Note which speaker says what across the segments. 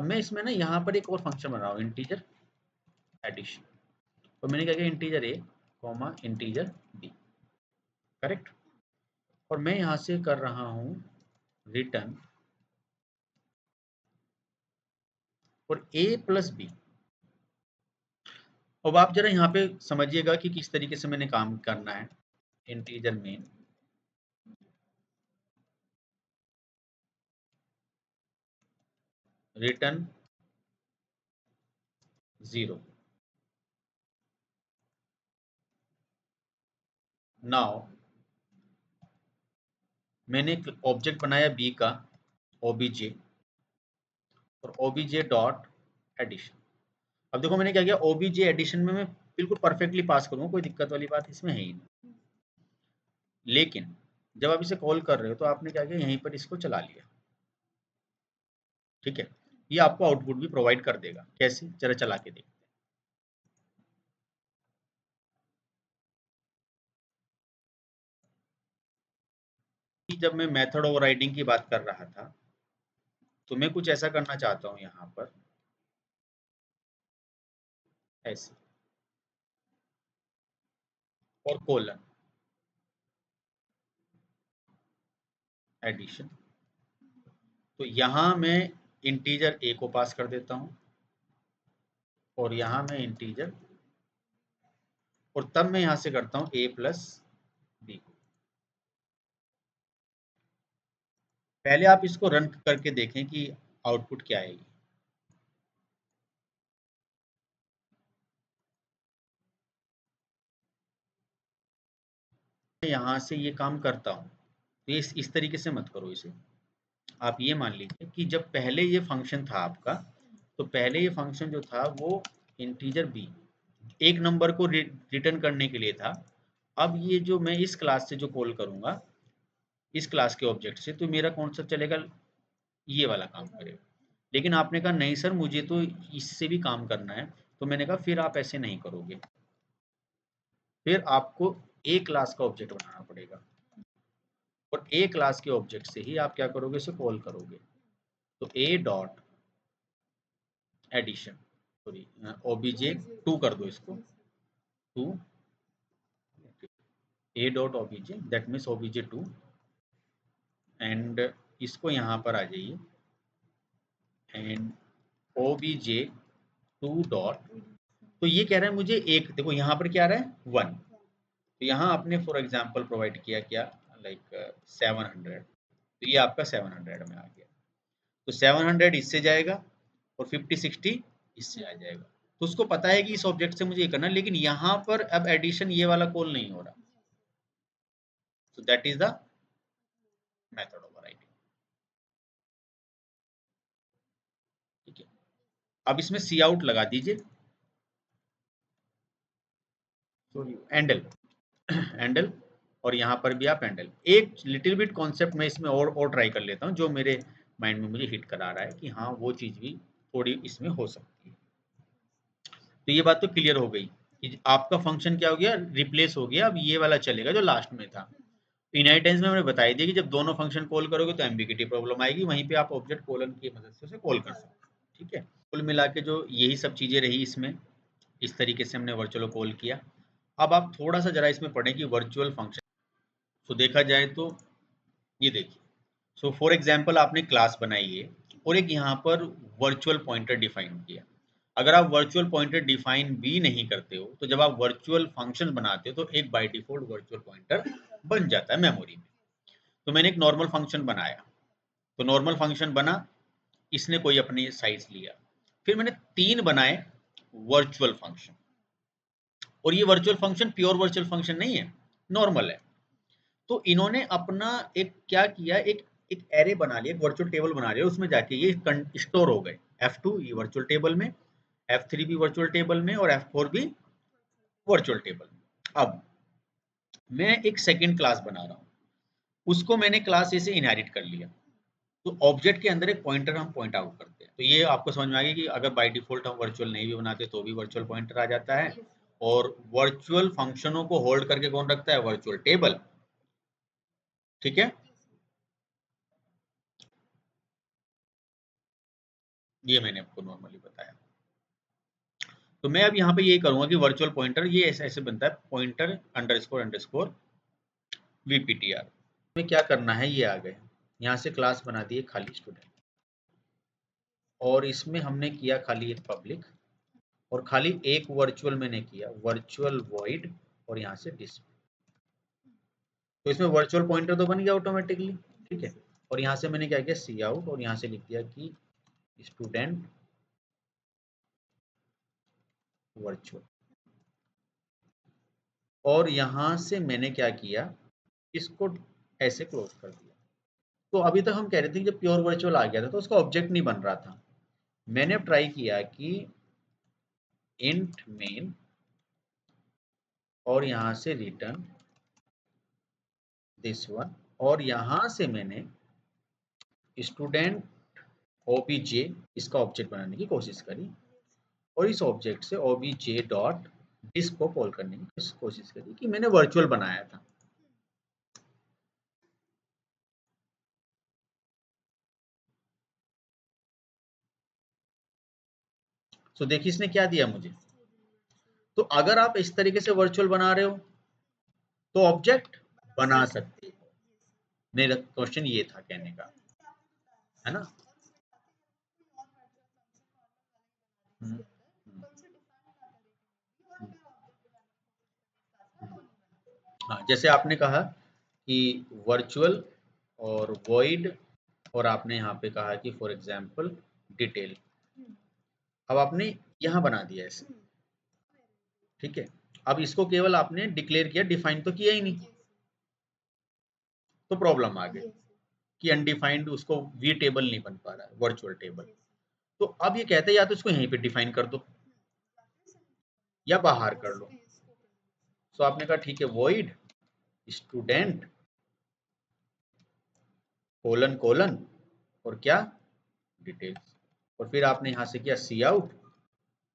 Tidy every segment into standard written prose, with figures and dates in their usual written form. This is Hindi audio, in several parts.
Speaker 1: अब मैं इसमें ना यहाँ पर एक और फंक्शन बना रहा हूँ, इंटीजर एडिशन। तो मैंने क्या किया, integer a comma integer B, correct. और मैं यहाँ से कर रहा हूँ रिटर्न और ए प्लस बी। अब आप जरा यहाँ पे समझिएगा कि किस तरीके से मैंने काम करना है। Integer main return 0। नाउ मैंने एक ऑब्जेक्ट बनाया बी का ओबीजे और ओबीजे डॉट एडिशन। अब देखो मैंने क्या किया, ओबीजे एडिशन में मैं बिल्कुल परफेक्टली पास करूंगा, कोई दिक्कत वाली बात इसमें है ही नहीं। लेकिन जब आप इसे कॉल कर रहे हो तो आपने क्या किया, यहीं पर इसको चला लिया, ठीक है। ये आपको आउटपुट भी प्रोवाइड कर देगा, कैसे, जरा चला के देखते हैं। जब मैं मेथड ओवरराइडिंग की बात कर रहा था तो मैं कुछ ऐसा करना चाहता हूं यहाँ पर, ऐसे और कोलन एडिशन। तो यहाँ मैं इंटीजर ए को पास कर देता हूँ और यहाँ मैं इंटीजर, और तब मैं यहाँ से करता हूँ ए प्लस बी को। पहले आप इसको रन करके देखें कि आउटपुट क्या आएगी। यहाँ से ये काम करता हूँ तो इस तरीके से मत करो इसे। आप ये मान लीजिए कि जब पहले ये फंक्शन था आपका, तो पहले ये फंक्शन जो था वो इंटीजर बी एक नंबर को रिटर्न करने के लिए था। अब ये जो मैं इस क्लास से जो कॉल करूंगा, इस क्लास के ऑब्जेक्ट से, तो मेरा कौन सा चलेगा, ये वाला काम करेगा। लेकिन आपने कहा नहीं सर मुझे तो इससे भी काम करना है, तो मैंने कहा फिर आप ऐसे नहीं करोगे, फिर आपको ए क्लास का ऑब्जेक्ट बनाना पड़ेगा और ए क्लास के ऑब्जेक्ट से ही आप क्या करोगे, इसे कॉल करोगे। तो a dot addition, sorry OBJ 2 कर दो इसको, 2 a dot OBJ, that means OBJ 2, and इसको यहाँ पर आ जाइए एंड ओबीजे 2 डॉट। तो ये कह रहा है मुझे एक, देखो यहाँ पर क्या आ रहा है 1, तो यहाँ आपने फॉर एग्जांपल प्रोवाइड किया क्या, लाइक 700, तो ये आपका 700 में आ गया। तो 700 इससे जाएगा और 50-60 इससे आ जाएगा। तो उसको पता है कि इस ऑब्जेक्ट से मुझे ये करना है, लेकिन यहाँ पर अब एडिशन ये वाला कॉल नहीं हो रहा। So that is the method overriding, ठीक है। अब इसमें सी आउट लगा दीजिए, सॉरी एंडल एंडल, और यहाँ पर भी आप एंडल। एक लिटिल बिट कॉन्सेप्ट मैं इसमें और ट्राई कर लेता हूँ जो मेरे माइंड में मुझे हिट करा रहा है कि हाँ वो चीज़ भी थोड़ी इसमें हो सकती है। तो ये बात तो क्लियर हो गई कि आपका फंक्शन क्या हो गया, रिप्लेस हो गया। अब ये वाला चलेगा जो लास्ट में था। इनहेरिटेंस में मैंने बताई दिया कि जब दोनों फंक्शन कॉल करोगे तो एम्बिगिटी प्रॉब्लम आएगी, वहीं पे आप ऑब्जेक्ट कोलन की मदद से उसे कॉल कर सकते हो, ठीक है। कुल मिला के जो यही सब चीज़ें रही इसमें, इस तरीके से हमने वर्चुअल कॉल किया। अब आप थोड़ा सा जरा इसमें पढ़ें कि वर्चुअल फंक्शन, तो देखा जाए तो ये देखिए, सो फॉर एग्जांपल आपने क्लास बनाई है और एक यहाँ पर वर्चुअल पॉइंटर डिफाइन किया। अगर आप वर्चुअल पॉइंटर डिफाइन भी नहीं करते हो तो जब आप वर्चुअल फंक्शन बनाते हो तो एक बाय डिफॉल्ट वर्चुअल पॉइंटर बन जाता है मेमोरी में। तो मैंने एक नॉर्मल फंक्शन बनाया, तो नॉर्मल फंक्शन बना, इसने कोई अपनी साइज लिया। फिर मैंने 3 बनाए वर्चुअल फंक्शन, और ये virtual function pure virtual function नहीं है, नॉर्मल है। तो इन्होंने अपना एक क्या किया, एक एक एरे बना लिया, एक वर्चुअल टेबल बना लिया, उसमें जाके ये स्टोर हो गए। F2 ये वर्चुअल टेबल में, F3 भी वर्चुअल टेबल में और F4 भी वर्चुअल टेबल में। अब मैं एक सेकंड क्लास बना रहा हूँ, उसको मैंने क्लास ए से इनहेरिट कर लिया। तो ऑब्जेक्ट के अंदर एक पॉइंटर हम पॉइंट आउट करते हैं। तो ये आपको समझ में आ गया कि अगर बाय डिफॉल्ट हम वर्चुअल नहीं भी बनाते तो भी वर्चुअल पॉइंटर आ जाता है। और वर्चुअल फंक्शनों को होल्ड करके कौन रखता है, वर्चुअल टेबल, ठीक है। ये मैंने आपको नॉर्मली बताया। तो मैं अब यहाँ पे ये करूंगा कि वर्चुअल पॉइंटर ये ऐसे ऐसे बनता है, पॉइंटर अंडरस्कोर अंडरस्कोर वीपीटीआर में क्या करना है, ये आ गए यहाँ से क्लास बना दिए खाली स्टूडेंट, और इसमें हमने किया खाली एक पब्लिक, और खाली एक वर्चुअल मैंने किया वर्चुअल वॉइड, और यहाँ से डिस्प्ले। तो इसमें वर्चुअल पॉइंटर तो बन गया ऑटोमेटिकली, ठीक है। और यहाँ से मैंने क्या किया, सी आउट, और यहाँ से लिख दिया कि स्टूडेंट वर्चुअल, और यहाँ से मैंने क्या किया, इसको ऐसे क्लोज कर दिया। तो अभी तक हम कह रहे थे कि जब प्योर वर्चुअल आ गया था तो उसका ऑब्जेक्ट नहीं बन रहा था। मैंने अब ट्राई किया कि इंट मेन, और यहाँ से रिटर्न दिस वन, और यहाँ से मैंने स्टूडेंट ओबीजे इसका ऑब्जेक्ट बनाने की कोशिश करी, और इस ऑब्जेक्ट से ओबीजे डॉट डिस्क को कॉल करने की कोशिश करी कि मैंने वर्चुअल बनाया था। तो देखिए इसने क्या दिया मुझे। तो अगर आप इस तरीके से वर्चुअल बना रहे हो तो ऑब्जेक्ट बना सकते हो। मेरा क्वेश्चन ये था कहने का, है ना। हम्म, हम्म, हाँ, जैसे आपने कहा कि वर्चुअल और वॉइड, और आपने यहाँ पे कहा कि फॉर एग्जांपल डिटेल। अब आपने यहाँ बना दिया ऐसे, ठीक है। अब इसको केवल आपने डिक्लेयर किया, डिफाइन तो किया ही नहीं, तो प्रॉब्लम आ गई कि अनडिफाइंड उसको वी टेबल नहीं बन पा रहा है, वर्चुअल टेबल। तो अब ये कहते हैं या तो इसको यहीं पे डिफाइन कर दो या बाहर कर लो। तो आपने कहा ठीक है, वॉइड स्टूडेंट कोलन कोलन और क्या, डिटेल्स, और फिर आपने यहाँ से किया सी आउट,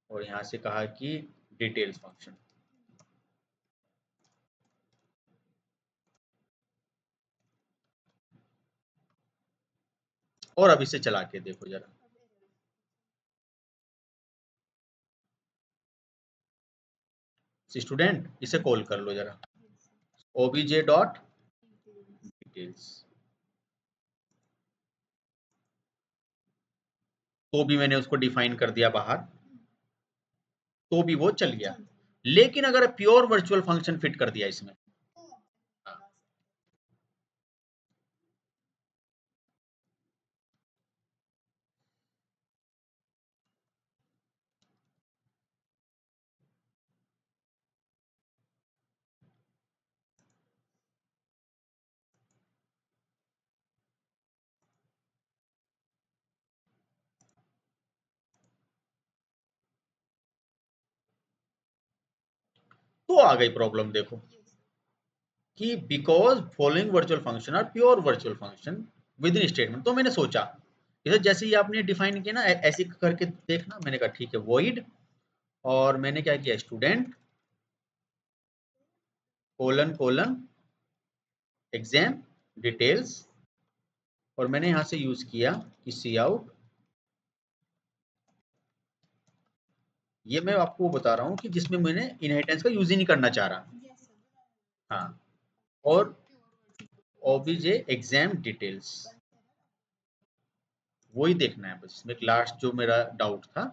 Speaker 1: और यहाँ से कहा कि डिटेल्स फंक्शन। और अब इसे चला के देखो जरा, स्टूडेंट इसे कॉल कर लो जरा, ओबीजे डॉट डिटेल्स, तो भी मैंने उसको डिफाइन कर दिया बाहर, तो भी वो चल गया। लेकिन अगर प्योर वर्चुअल फंक्शन फिट कर दिया इसमें, तो आ गई प्रॉब्लम देखो कि because following virtual function are pure virtual function with in statement. तो मैंने सोचा इसे जैसे ही आपने डिफाइन किया ना, ऐसे करके देखना। मैंने कहा ठीक है वॉइड, और मैंने क्या किया, student colon colon exam details, और मैंने यहां से यूज किया कि सी आउट। ये मैं आपको बता रहा हूँ कि जिसमें मैंने इनहेरिटेंस का यूज ही नहीं करना चाह रहा। हाँ, और ओबीजे एग्जाम डिटेल्स, वही देखना है बस। इसमें लास्ट जो मेरा डाउट था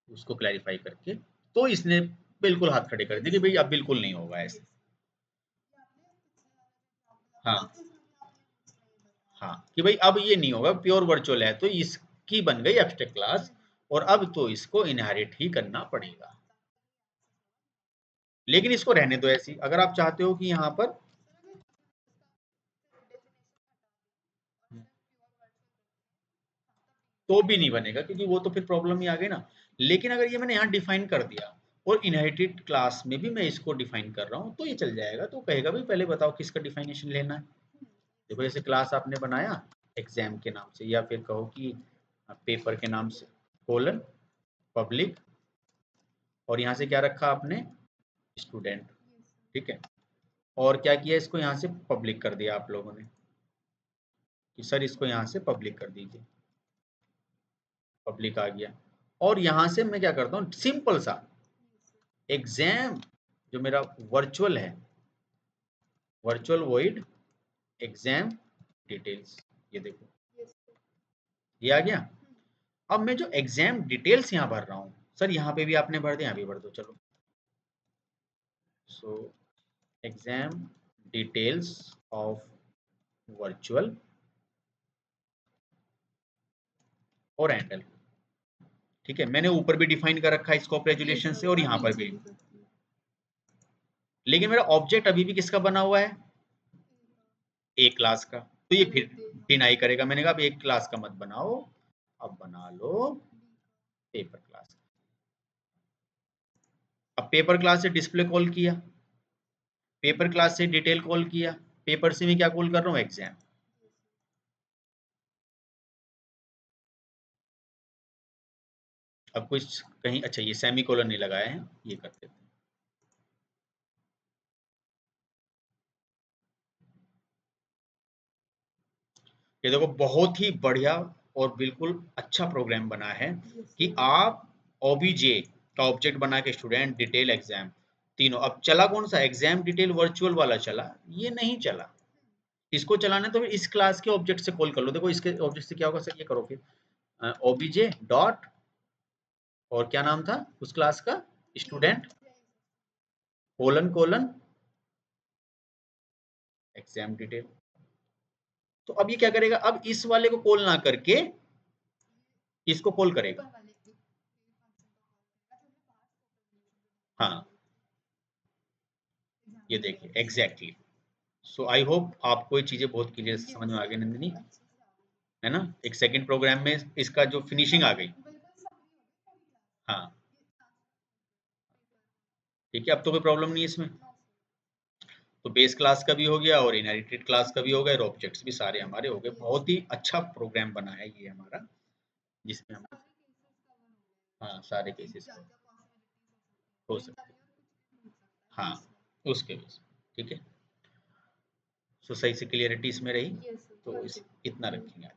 Speaker 1: उसको क्लैरिफाई करके, तो इसने बिल्कुल हाथ खड़े कर दिए कि भाई अब बिल्कुल नहीं होगा ऐसे। हाँ, हाँ, कि भाई अब ये नहीं होगा, प्योर वर्चुअल है तो इसकी बन गई एब्स्ट्रैक्ट क्लास, और अब तो इसको इनहेरिट ही करना पड़ेगा। लेकिन इसको रहने दो ऐसी, अगर आप चाहते हो कि यहाँ पर, तो भी नहीं बनेगा क्योंकि वो तो फिर प्रॉब्लम ही आ गई ना। लेकिन अगर ये मैंने यहाँ डिफाइन कर दिया और इनहेरिटेड क्लास में भी मैं इसको डिफाइन कर रहा हूँ तो ये चल जाएगा। तो कहेगा भाई पहले बताओ किसका डिफाइनेशन लेना है। देखो जैसे क्लास आपने बनाया एग्जाम के नाम से, या फिर कहो कि पेपर के नाम से, कोलन पब्लिक, और यहाँ से क्या रखा आपने, स्टूडेंट, ठीक है। और क्या किया, इसको यहाँ से पब्लिक कर दिया आप लोगों ने कि सर इसको यहाँ से पब्लिक कर दीजिए। पब्लिक आ गया। और यहां से मैं क्या करता हूँ, सिंपल सा एग्जाम जो मेरा वर्चुअल है, वर्चुअल वॉइड एग्जाम डिटेल्स, ये देखो ये आ गया। अब मैं जो एग्जाम डिटेल्स यहाँ भर रहा हूँ, सर यहाँ पे भी आपने भर दिया, यहाँ भी भर दो चलो। So exam details of virtual और हैंडल, ठीक है। मैंने ऊपर भी डिफाइन कर रखा है स्कोप रेजुलेशन से और यहाँ पर भी, लेकिन मेरा ऑब्जेक्ट अभी भी किसका बना हुआ है, ए क्लास का। तो ये फिर डिनाई करेगा। मैंने कहा अब एक क्लास का मत बनाओ, अब बना लो पेपर क्लास। अब पेपर क्लास से डिस्प्ले कॉल किया, पेपर क्लास से डिटेल कॉल किया, पेपर से मैं क्या कॉल कर रहा हूँ, एग्जाम। अब कुछ कहीं, अच्छा ये सेमी कोलन नहीं लगाया है, ये कर देते हैं। ये देखो बहुत ही बढ़िया और बिल्कुल अच्छा प्रोग्राम बना है कि आप ओबीजे का ऑब्जेक्ट बना के स्टूडेंट डिटेल एग्जाम तीनों। अब चला कौन सा, एग्जाम डिटेल वर्चुअल वाला चला, ये नहीं चला। इसको चलाना तो फिर इस क्लास के ऑब्जेक्ट से कॉल कर लो। देखो इसके ऑब्जेक्ट से क्या होगा सर, ये करो फिर ओबीजे डॉट, और क्या नाम था उस क्लास का, student colon colon exam detail. तो अब ये क्या करेगा, अब इस वाले को कॉल ना करके इसको कॉल करेगा। हाँ ये देखिए एग्जैक्टली। सो आई होप आपको ये चीजें बहुत क्लियर समझ में आ गई नंदिनी, है ना। एक सेकंड प्रोग्राम में इसका जो फिनिशिंग आ गई। हाँ ठीक है, अब तो कोई प्रॉब्लम नहीं है इसमें। तो बेस क्लास का भी हो गया और इनहेरिटेड क्लास का भी हो गया और ऑब्जेक्ट्स भी सारे हमारे हो गए। बहुत ही अच्छा प्रोग्राम बना है ये हमारा, जिसमें हम, हाँ सारे केसेस हो सकते हैं। हाँ उसके बेस, ठीक है। सो सही से क्लियरिटी इसमें रही, तो इतना रखेंगे।